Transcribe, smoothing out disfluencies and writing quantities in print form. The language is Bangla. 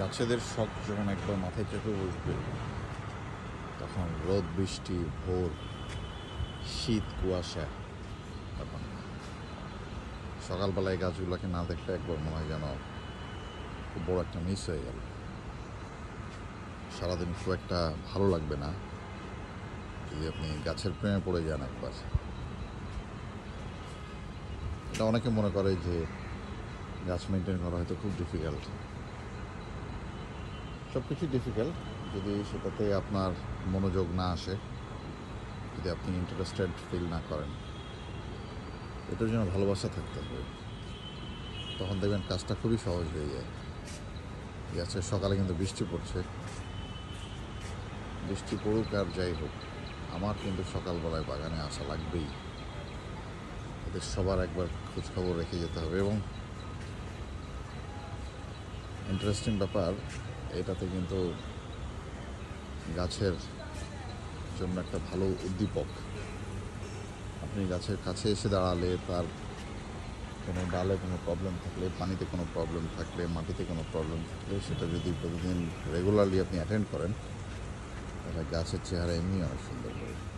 গাছেদের শখ যখন একবার মাথায় চেপে বসবে, তখন রোদ, বৃষ্টি, ভোর, শীত, কুয়াশা, তখন সকালবেলায় গাছগুলোকে না দেখলে একবার মনে হয় যেন খুব বড় একটা মিস হয়ে গেল। সারাদিন খুব একটা ভালো লাগবে না যদি আপনি গাছের প্রেমে পড়ে যান একবার। এটা অনেকে মনে করে যে গাছ মেনটেন করা হয়তো খুব ডিফিকাল্ট। সব কিছুই ডিফিকাল্ট যদি সেটাতে আপনার মনোযোগ না আসে, যদি আপনি ইন্টারেস্টেড ফিল না করেন। এটার জন্য ভালোবাসা থাকতে হবে, তখন দেখবেন কাজটা খুবই সহজ হয়ে যায়। আজকে সকালে কিন্তু বৃষ্টি পড়ছে, বৃষ্টি পড়ুক আর যাই হোক, আমার কিন্তু সকালবেলায় বাগানে আসা লাগবেই। এদের সবার একবার খোঁজখবর রেখে যেতে হবে। এবং ইন্টারেস্টিং ব্যাপার, এটাতে কিন্তু গাছের জন্য একটা ভালো উদ্দীপক। আপনি গাছের কাছে এসে দাঁড়ালে, তার কোনো ডালে কোনো প্রবলেম থাকলে, পানিতে কোনো প্রবলেম থাকলে, মাটিতে কোনো প্রবলেম থাকলে, সেটা যদি প্রতিদিন রেগুলারলি আপনি অ্যাটেন্ড করেন, তাহলে গাছের চেহারা এমনি অনেক সুন্দর হবে।